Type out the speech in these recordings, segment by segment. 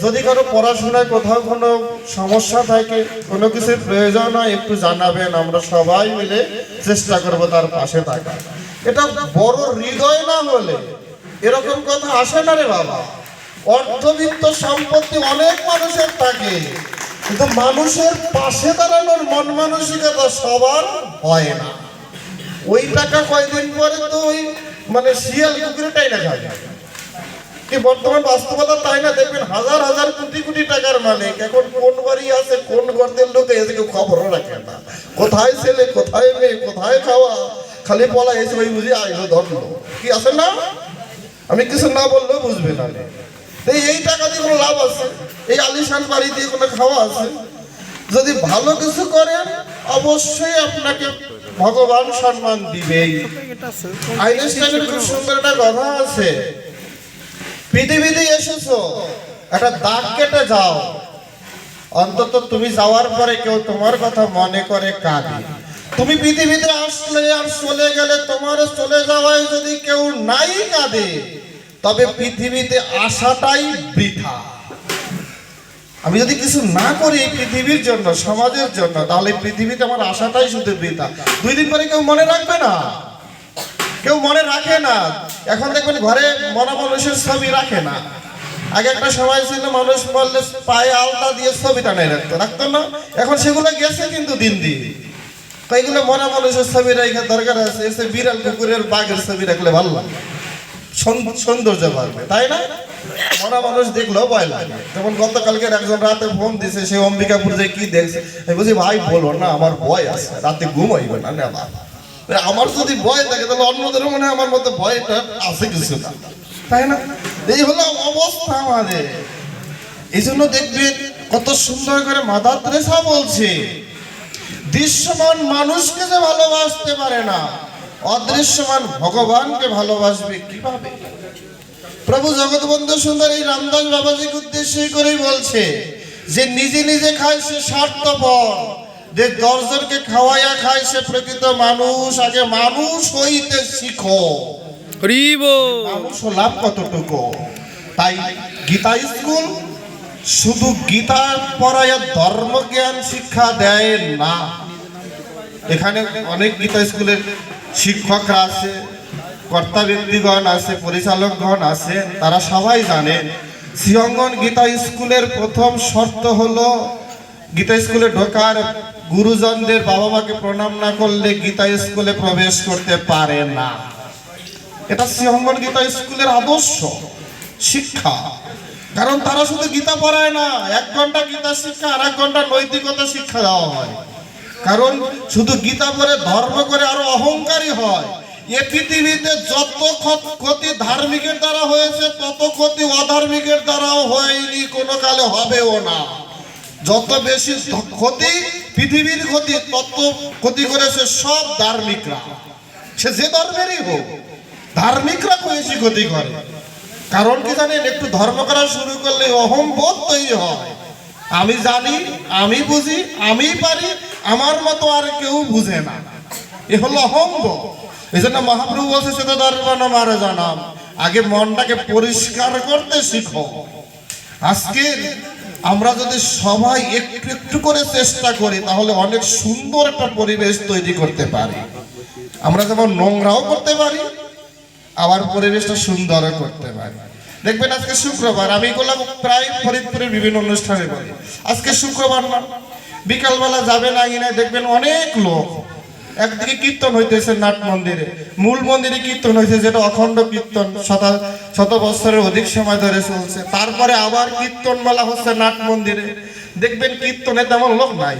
যদি কারো পড়াশোনায় কোথাও কোনো সমস্যা থাকে, কোনো কিছুর প্রয়োজন হয়, একটু জানাবেন, আমরা সবাই মিলে চেষ্টা করব তার পাশে থাকা। এটা বড় হৃদয় না হলে এরকম কথা আসে না রে বাবা। অর্থবিত্ত সম্পত্তি অনেক মানুষের থাকে, কিন্তু মানুষের পাশে দাঁড়ানোর মন মানসিকতা সবার হয় না। ওই টাকা কয়দিন পরে তো ওই মানে শিয়াল কুকুরটাই না খায়। কি বর্তমান বাস্তবতা তাই না? দেখবেন হাজার হাজার কোটি কোটি টাকার মালিক এখন কোন বাড়ি আছে, কোন গর্তের লোকে এসে কেউ খবরও রাখে না। কোথায় ছেলে, কোথায় মেয়ে, কোথায় খাওয়া, খালি বলা এসে ওই বুঝি আইলো ধরলো। কি আছে না? আমি কিছু না বললেও বুঝবে না। এই টাকা দিয়ে কোনো লাভ আছে? এই আলিশান বাড়ি দিয়ে কোনো খাওয়া আছে? যদি ভালো কিছু করেন অবশ্যই আপনাকে ভগবান সম্মান দিবেই। আইনস্টাইনের খুব সুন্দর একটা কথা আছে, পৃথিবীতে এসেছো একটা দাগ কেটে যাও, অন্তত তুমি যাওয়ার পরে কেউ তোমার কথা মনে করে কাঁদে। তুমি পৃথিবীতে আসলে আর চলে গেলে, তোমার চলে যাওয়ায় যদি কেউ নাই কাঁদে, তবে পৃথিবীতে আসাটাই বৃথা। আমি যদি কিছু না করি পৃথিবীর জন্য, সমাজের জন্য, তাহলে পৃথিবীতে আমার আশাটাই শুধু বৃথা। 2 দিন পরে কেউ মনে রাখবে না, কেউ মনে রাখে না। এখন দেখবেন ঘরে মরা মানুষের ছবি রাখে না। আগে একটা সময় ছিল মানুষ বললে পায়ে আলতা দিয়ে ছবি টানাই রাখতো না। এখন সেগুলো গেছে কিন্তু দিন দিন। তো এগুলো মরা মানুষের ছবি রাখার দরকার আছে। এসে বিড়াল, কুকুরের, বাঘের ছবি রাখলে ভালো লাগে, সৌন্দর্য বাড়বে, তাই না? মরা মানুষ দেখলেও ভয় লাগে। যেমন গতকালকের একজন রাতে ফোন দিছে, সে অম্বিকাপুর যে কি দেখছে। আমি বলছি ভাই বলো না, আমার ভয় আছে, রাতে ঘুম হইবে না। আমার যদি ভয় থাকে তাহলে অন্যদের মনে হয় আমার মতো ভয়টা আছে কিছু না, তাই না? এই হলো অবস্থা আমাদের। এই জন্য দেখবেন কত সুন্দর করে মাদার তেরেসা বলছে, দৃশ্যমান মানুষকে যে ভালোবাসতে পারে না, অদৃশ্যমান ভগবানকে ভালোবাসবে কিভাবে? প্রভু জগৎবন্ধু সুন্দর এই রামদাস বাবাজিকে উদ্দেশ্য করেই বলছে যে নিজে নিজে খায় সে স্বার্থপর, যে 10 জনকে খাওয়াইয়া খায় সে প্রকৃত মানুষ। আগে মানুষ হইতে শিখো। মানুষ লাভ কতটুকু? তাই গীতা স্কুল শুধু গীতা পড়াইয়া ধর্ম জ্ঞান শিক্ষা দেয় না। এখানে অনেক গীতা স্কুলের শিক্ষকরা আছে, কর্তা ব্যক্তিগণ আছে, পরিচালকগণ আছে, তারা সবাই জানে শ্রীঅঙ্গন গীতা স্কুলের প্রথম শর্ত হলো গীতা স্কুলে ঢোকার গুরুজনদের বাবা মাকে প্রণাম না করলে গীতা স্কুলে প্রবেশ করতে পারে না। এটা শ্রীঅঙ্গন গীতা স্কুলের আদর্শ শিক্ষা। কারণ তারা শুধু গীতা পড়ায় না, 1 ঘন্টা গীতা শিক্ষা আর 1 ঘন্টা নৈতিকতা শিক্ষা দেওয়া হয়। কারণ শুধু গীতা পড়ে ধর্ম করে আরো অহংকারী হয়। এ পৃথিবীতে যত ক্ষতি ধার্মিকের দ্বারা হয়েছে, তত ক্ষতি অধার্মিকের দ্বারাও হয়নি, কোনো কালে হবেও না। যত বেশি ক্ষতি পৃথিবীর ক্ষতি, তত ক্ষতি করেছে সব ধার্মিকরা, সে যে ধর্মেরই হোক। ধার্মিকরা বেশি ক্ষতি করে। কারণ কি জানেন? একটু ধর্ম করা শুরু করলে অহংবোধ তৈরি হয়। আমি জানি, আমি বুঝি, আমি পারি, আমার মতো আর কেউ বুঝে না, এ হলো অহংবোধ। এই জন্য মহাপ্রভু বলছে সে তো দর্পণ মারে জানাম, আগে মনটাকে পরিষ্কার করতে শিখো। আজকে আমরা যদি সবাই একটু একটু করে চেষ্টা করি, তাহলে অনেক সুন্দর একটা পরিবেশ তৈরি করতে পারি। আমরা যেমন নোংরাও করতে পারি, আবার পরিবেশটা সুন্দরও করতে পারি। দেখবেন আজকে শুক্রবার, আমি এগুলো প্রায় ফরিদপুরের বিভিন্ন অনুষ্ঠানে বলি, আজকে শুক্রবার না, বিকালবেলা যাবেন আঙিনায় দেখবেন অনেক লোক। একদিকে কীর্তন হইতেছে নাট মন্দিরে, মূল মন্দিরে কীর্তন হয়েছে, যেটা অখণ্ড কীর্তন, শত বছরের অধিক সময় ধরে চলছে। তারপরে আবার কীর্তন মেলা হচ্ছে নাট মন্দিরে। দেখবেন কীর্তনে তেমন লোক নাই,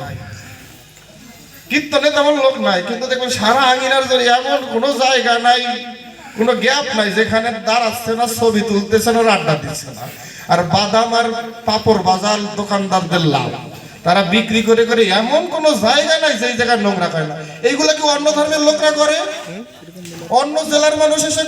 কীর্তনে তেমন লোক নাই, কিন্তু দেখবেন সারা আঙিনার জন্য এমন কোনো জায়গা নাই, কোনো গ্যাপ নাই যেখানে দাঁড়াচ্ছে না, ছবি তুলতেছে না, আড্ডা দিচ্ছে না। আর বাদাম আর পাপড় বাজার দোকানদারদের লাভ, তারা বিক্রি করে করে এমন কোনো জায়গা নাই যেই জায়গায় নোংরা করে না। এইগুলা কি অন্য ধর্মের লোকরা করে? অন্য জেলার মানুষ এসে